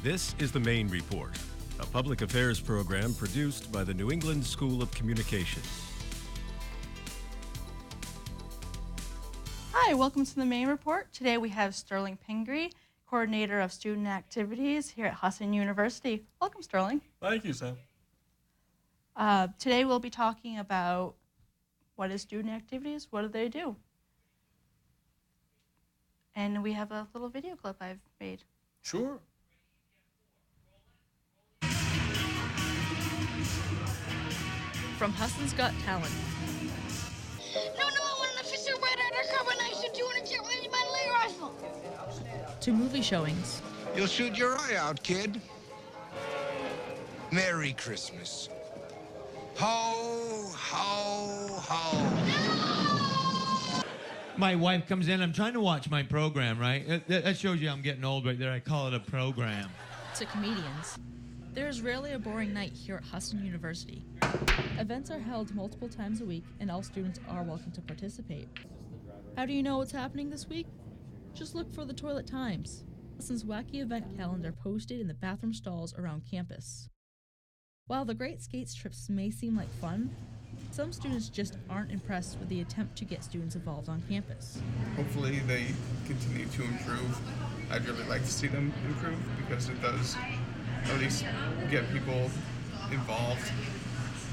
This is the Maine Report, a public affairs program produced by the New England School of Communications. Hi, welcome to the Maine Report. Today we have Sterling Pingree, Coordinator of Student Activities here at Husson University. Welcome, Sterling. Thank you, Sam. Today we'll be talking about what is student activities, what do they do? And we have a little video clip I've made. Sure. From Husson's Got Talent. No, I want an official red undercover knife shoot you in a jet with my leg rifle. To movie showings. You'll shoot your eye out, kid. Merry Christmas. Ho, ho, ho. My wife comes in, I'm trying to watch my program, right? That shows you I'm getting old right there. I call it a program. To comedians. There is rarely a boring night here at Husson University. Events are held multiple times a week, and all students are welcome to participate. How do you know what's happening this week? Just look for the Toilet Times, Husson's wacky event calendar posted in the bathroom stalls around campus. While the Great Skates trips may seem like fun, some students just aren't impressed with the attempt to get students involved on campus. Hopefully they continue to improve. I'd really like to see them improve because it does at least get people involved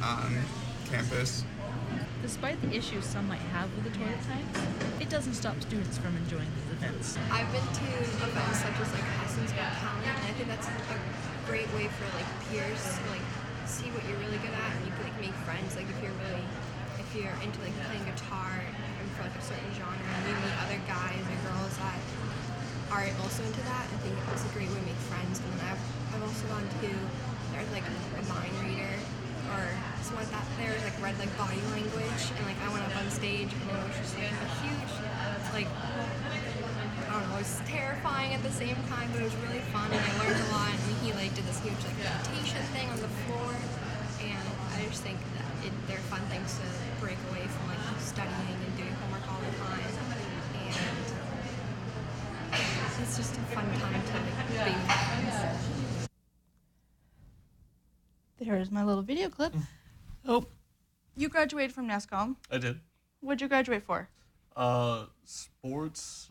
on campus. Despite the issues some might have with the Toilet Times, it doesn't stop students from enjoying these events. I've been to events such as like Husson's Got Talent, and I think that's a great way for like peers to like see what you're really good at, and you can like make friends. Like if you're into like playing guitar and for like a certain genre, and you meet other guys or girls that are also into that, I think it's a great way to make friends. And then I've also gone to, there's like a mind reader or something like that. There's like read like body language, and like I went up on stage and it was just like a huge, like, I don't know, it was terrifying at the same time, but it was really fun and I learned a lot. And he like did this huge like meditation thing on the floor, and I just think that they're fun things to break away from like studying and doing homework all the time, and it's just a fun time to like be friends. There's my little video clip. Oh, you graduated from NESCom. I did. What'd you graduate for? Sports,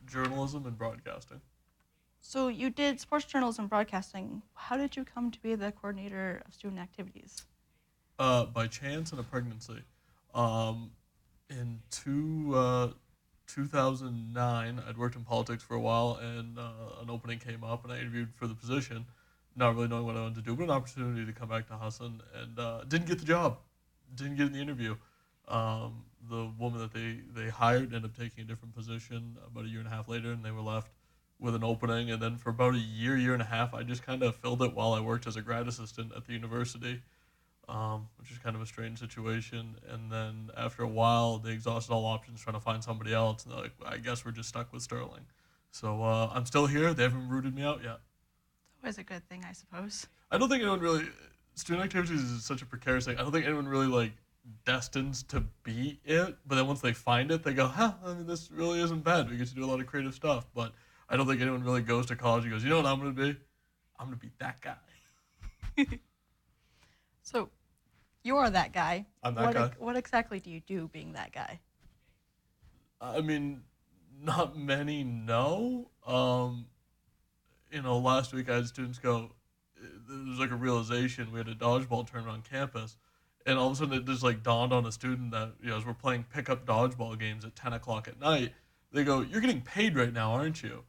journalism, and broadcasting. So you did sports journalism and broadcasting. How did you come to be the coordinator of student activities? By chance and a pregnancy. In 2009, I'd worked in politics for a while, and an opening came up, and I interviewed for the position, not really knowing what I wanted to do, but an opportunity to come back to Husson, and didn't get the job, didn't get in the interview. The woman that they hired ended up taking a different position about a year and a half later, and they were left with an opening. And then for about a year and a half, I just kind of filled it while I worked as a grad assistant at the university, which is kind of a strange situation. And then after a while, they exhausted all options trying to find somebody else, and they're like, I guess we're just stuck with Sterling. So I'm still here. They haven't rooted me out yet. Always a good thing, I suppose. I don't think anyone really, student activities is such a precarious thing. I don't think anyone really like destines to be it, but then once they find it, they go, I mean, this really isn't bad. We get to do a lot of creative stuff. But I don't think anyone really goes to college and goes, you know what I'm going to be? I'm going to be that guy. So you're that guy. I'm that guy. What exactly do you do being that guy? I mean, not many know. Last week I had students go, there was like a realization. We had a dodgeball tournament on campus, and all of a sudden it just like dawned on a student that, as we're playing pickup dodgeball games at 10 o'clock at night, they go, you're getting paid right now, aren't you?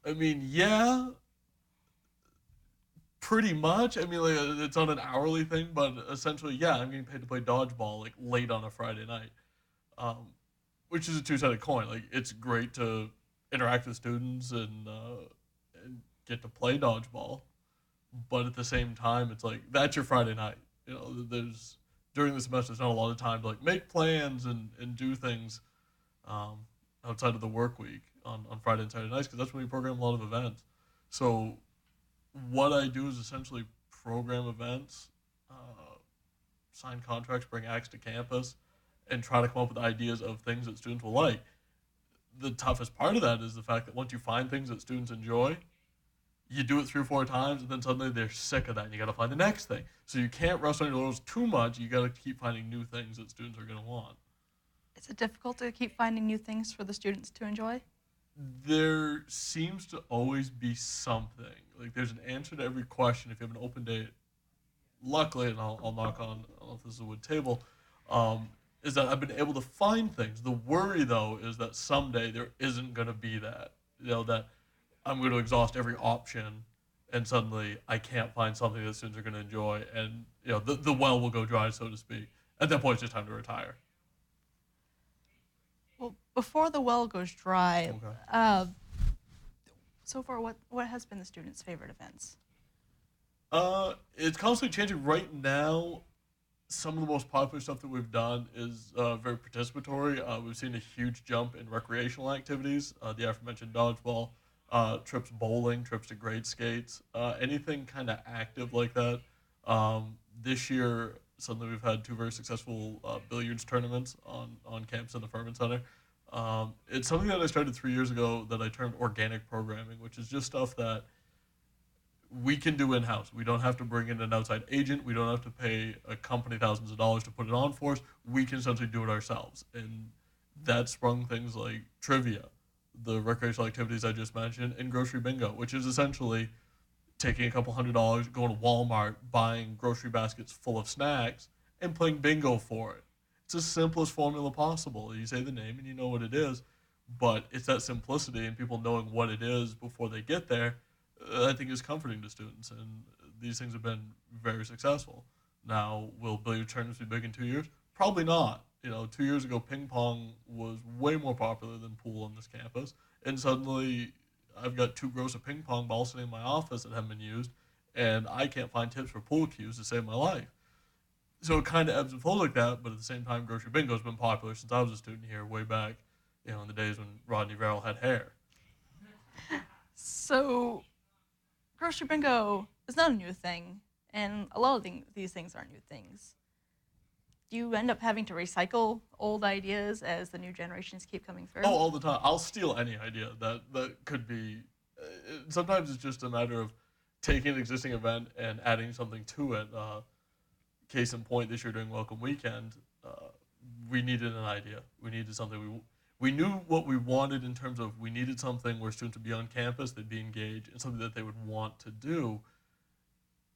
I mean, yeah, pretty much. I mean, like, it's on an hourly thing, but essentially, yeah, I'm getting paid to play dodgeball like late on a Friday night, which is a two-sided coin. Like, it's great to interact with students and get to play dodgeball, but at the same time, it's like, that's your Friday night. There's, during the semester, there's not a lot of time to like make plans and do things outside of the work week on Friday and Saturday nights, because that's when we program a lot of events. So what I do is essentially program events, sign contracts, bring acts to campus, and try to come up with ideas of things that students will like. The toughest part of that is the fact that once you find things that students enjoy, you do it 3 or 4 times, and then suddenly they're sick of that, and you got to find the next thing. So you can't rest on your laurels too much. You got to keep finding new things that students are going to want. Is it difficult to keep finding new things for the students to enjoy? There seems to always be something. Like, there's an answer to every question if you have an open date. Luckily, and I'll knock on, I don't know if this is a wood table, is that I've been able to find things. The worry, though, is that someday there isn't going to be that. That I'm going to exhaust every option, and suddenly I can't find something that students are going to enjoy, and the well will go dry, so to speak. At that point, it's just time to retire. Well, before the well goes dry, Okay. so far, what has been the students' favorite events? It's constantly changing. Right now, some of the most popular stuff that we've done is very participatory. We've seen a huge jump in recreational activities, the aforementioned dodgeball, trips bowling, trips to grade skates, anything kind of active like that. This year, suddenly we've had 2 very successful billiards tournaments on campus in the Furman Center. It's something that I started 3 years ago that I termed organic programming, which is just stuff that we can do in-house. We don't have to bring in an outside agent. We don't have to pay a company thousands of dollars to put it on for us. We can essentially do it ourselves. And that sprung things like trivia, the recreational activities I just mentioned, and grocery bingo, which is essentially taking a couple $100, going to Walmart, buying grocery baskets full of snacks, and playing bingo for it. It's the simplest formula possible. You say the name and you know what it is, but it's that simplicity and people knowing what it is before they get there, I think is comforting to students, and these things have been very successful. Now, will billiard tournaments be big in 2 years? Probably not. 2 years ago, ping pong was way more popular than pool on this campus, and suddenly I've got 2 gross of ping pong balls sitting in my office that haven't been used, and I can't find tips for pool cues to save my life. So it kind of ebbs and flows like that, but at the same time, grocery bingo has been popular since I was a student here, way back, in the days when Rodney Verrill had hair. So, grocery bingo is not a new thing, and a lot of these things aren't new things. Do you end up having to recycle old ideas as the new generations keep coming through? Oh, all the time. I'll steal any idea that could be. Sometimes it's just a matter of taking an existing event and adding something to it. Case in point, this year during Welcome Weekend, we needed an idea. We needed something. We knew what we wanted in terms of we needed something where students would be on campus, they'd be engaged, and something that they would want to do.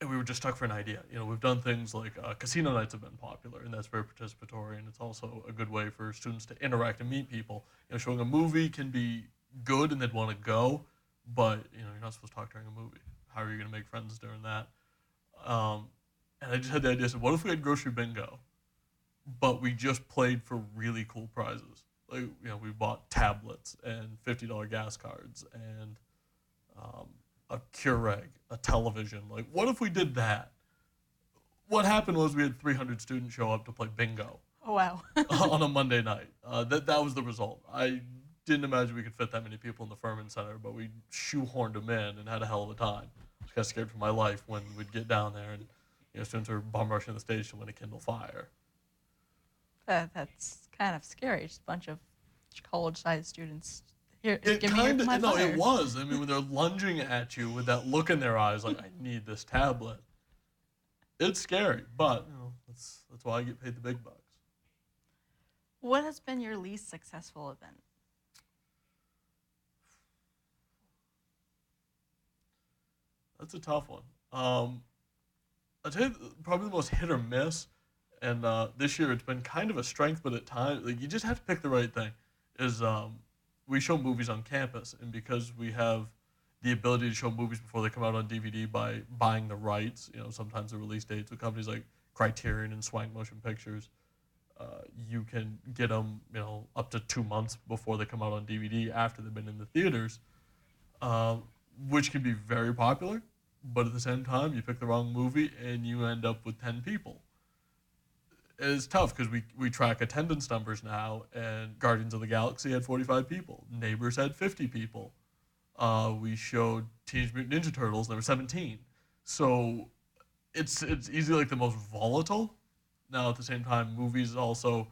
And we were just stuck for an idea. We've done things like casino nights have been popular, and that's very participatory, and it's also a good way for students to interact and meet people. Showing a movie can be good and they'd want to go, but you're not supposed to talk during a movie. How are you going to make friends during that? And I just had the idea, what if we had grocery bingo, but we just played for really cool prizes? Like, we bought tablets and $50 gas cards and a Keurig, a television. Like, what if we did that? What happened was we had 300 students show up to play bingo. Oh, wow. On a Monday night. That was the result. I didn't imagine we could fit that many people in the Furman Center, but we shoehorned them in and had a hell of a time. I just got scared for my life when we'd get down there and students were bum rushing the stage to win a Kindle Fire. That's kind of scary. Just a bunch of college-sized students. Here, It give me kind my of, no, fire. it was. I mean, when they're lunging at you with that look in their eyes, like, I need this tablet. It's scary, but that's why I get paid the big bucks. What has been your least successful event? That's a tough one. I'd say probably the most hit or miss, and this year it's been kind of a strength, but at times you just have to pick the right thing. Is we show movies on campus, and because we have the ability to show movies before they come out on DVD by buying the rights, sometimes the release dates with companies like Criterion and Swank Motion Pictures, you can get them, up to 2 months before they come out on DVD after they've been in the theaters, which can be very popular. But at the same time, you pick the wrong movie and you end up with 10 people. It's tough because we track attendance numbers now, and Guardians of the Galaxy had 45 people. Neighbors had 50 people. We showed Teenage Mutant Ninja Turtles, and there were 17. So it's easily like the most volatile. Now, at the same time, movies also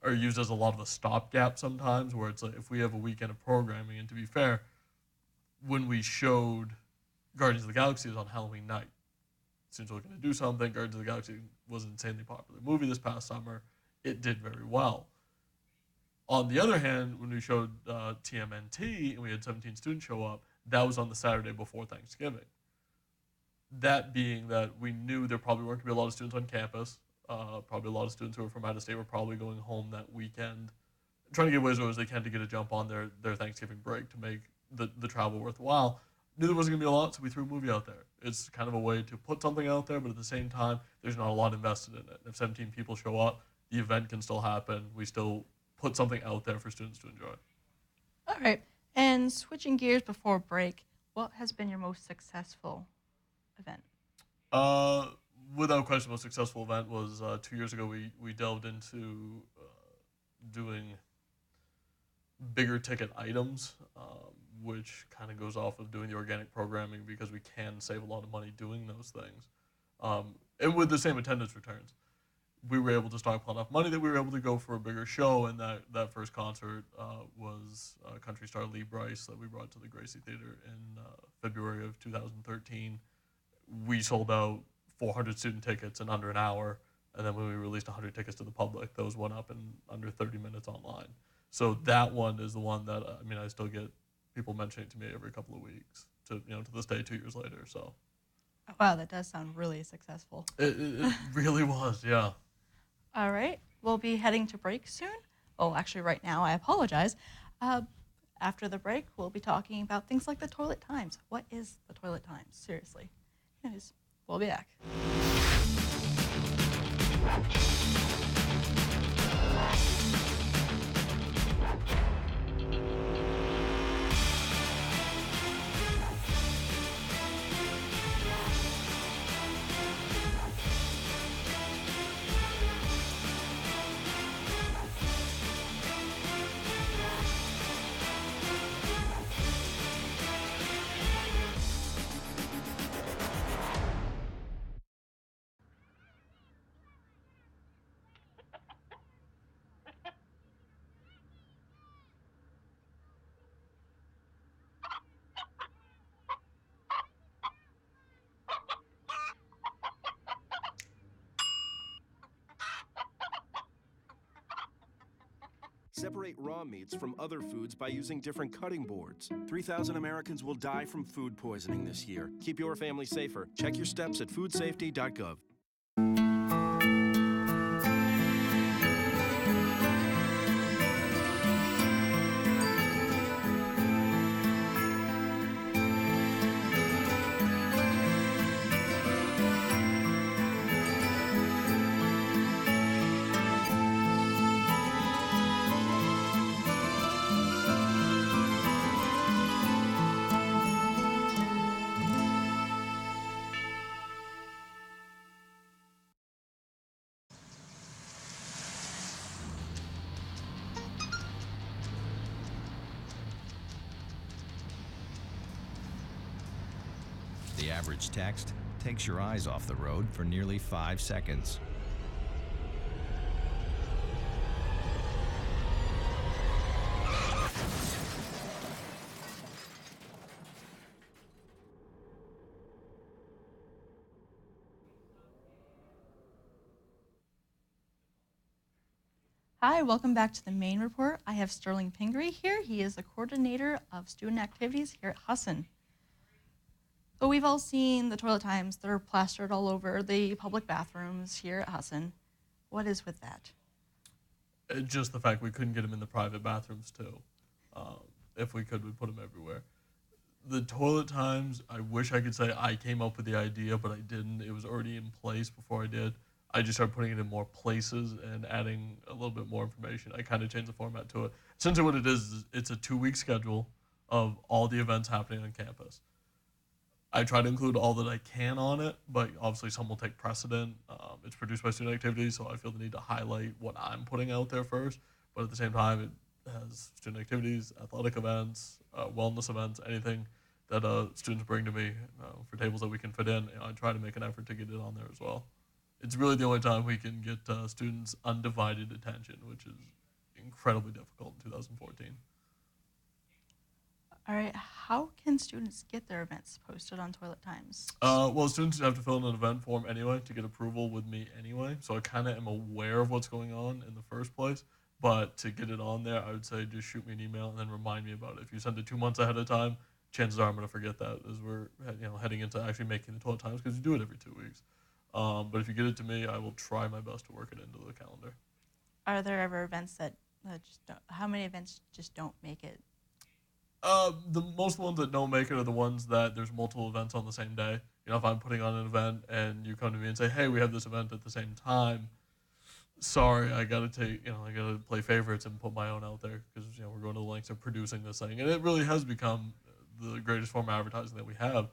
are used as a lot of a stopgap sometimes, where it's like if we have a weekend of programming, and to be fair, when we showed Guardians of the Galaxy is on Halloween night. Students are looking to do something. Guardians of the Galaxy was an insanely popular movie this past summer. It did very well. On the other hand, when we showed TMNT and we had 17 students show up, that was on the Saturday before Thanksgiving. That being that we knew there probably weren't going to be a lot of students on campus. Probably a lot of students who were from out of state were probably going home that weekend, trying to get away as early as they can to get a jump on their Thanksgiving break to make the travel worthwhile. Knew there wasn't going to be a lot, so we threw a movie out there. It's kind of a way to put something out there, but at the same time, there's not a lot invested in it. If 17 people show up, the event can still happen. We still put something out there for students to enjoy. All right. And switching gears before break, what has been your most successful event? Without question, the most successful event was 2 years ago. We delved into doing bigger ticket items, which kind of goes off of doing the organic programming because we can save a lot of money doing those things. And with the same attendance returns, we were able to stockpile enough money that we were able to go for a bigger show. And that first concert was country star Lee Brice that we brought to the Gracie Theater in February of 2013. We sold out 400 student tickets in under an hour. And then when we released 100 tickets to the public, those went up in under 30 minutes online. So that one is the one that, I still get people mentioning it to me every couple of weeks to this day, 2 years later. So, wow, that does sound really successful. It really was, yeah. All right, we'll be heading to break soon. Oh, actually right now, I apologize. After the break, we'll be talking about things like the toilet times. What is the toilet times? Seriously. Anyways, we'll be back. Separate raw meats from other foods by using different cutting boards. 3,000 Americans will die from food poisoning this year. Keep your family safer. Check your steps at foodsafety.gov. The average text takes your eyes off the road for nearly 5 seconds. Hi, welcome back to the Maine Report. I have Sterling Pingree here. He is the coordinator of student activities here at Husson. So we've all seen the toilet times that are plastered all over the public bathrooms here at Husson. What is with that? Just the fact we couldn't get them in the private bathrooms too. If we could, we'd put them everywhere. The toilet times, I wish I could say I came up with the idea, but I didn't. It was already in place before I did. I just started putting it in more places and adding a little bit more information. I kind of changed the format to it. Essentially what it is it's a 2-week schedule of all the events happening on campus. I try to include all that I can on it, but obviously some will take precedent. It's produced by student activities, so I feel the need to highlight what I'm putting out there first. But at the same time, it has student activities, athletic events, wellness events, anything that students bring to me for tables that we can fit in. I try to make an effort to get it on there as well. It's really the only time we can get students' undivided attention, which is incredibly difficult in 2014. All right, How can students get their events posted on Toilet Times? Well, students have to fill in an event form anyway to get approval with me anyway, so I kind of am aware of what's going on in the first place. But to get it on there, I would say just shoot me an email and then remind me about it. If you send it 2 months ahead of time, chances are I'm going to forget that as we're heading into actually making the Toilet Times, because you do it every 2 weeks. But if you get it to me, I will try my best to work it into the calendar. Are there ever events that just don't, how many events just don't make it? The most ones that don't make it are the ones that there's multiple events on the same day. If I'm putting on an event and you come to me and say, hey, we have this event at the same time, sorry, I gotta play favorites and put my own out there, because we're going to the lengths of producing this thing, and it really has become the greatest form of advertising that we have.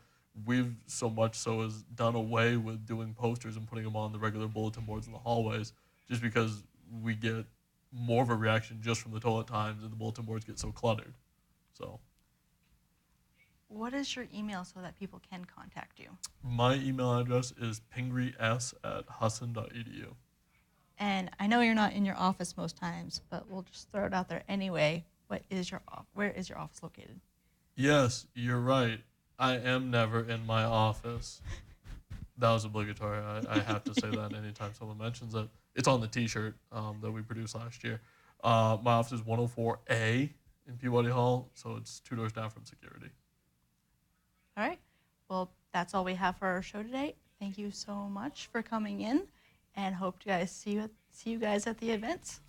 We've so much so as done away with doing posters and putting them on the regular bulletin boards in the hallways, just because we get more of a reaction just from the Toilet Times, and the bulletin boards get so cluttered. So, what is your email so that people can contact you? My email address is pingrees@husson.edu. And I know you're not in your office most times, but we'll just throw it out there anyway. Where is your office located? Yes, you're right. I am never in my office. That was obligatory. I have to say that anytime someone mentions it. It's on the T-shirt that we produced last year. My office is 104A in Peabody Hall, so it's 2 doors down from security. All right. Well, that's all we have for our show today. Thank you so much for coming in, and hope to see you guys at the events.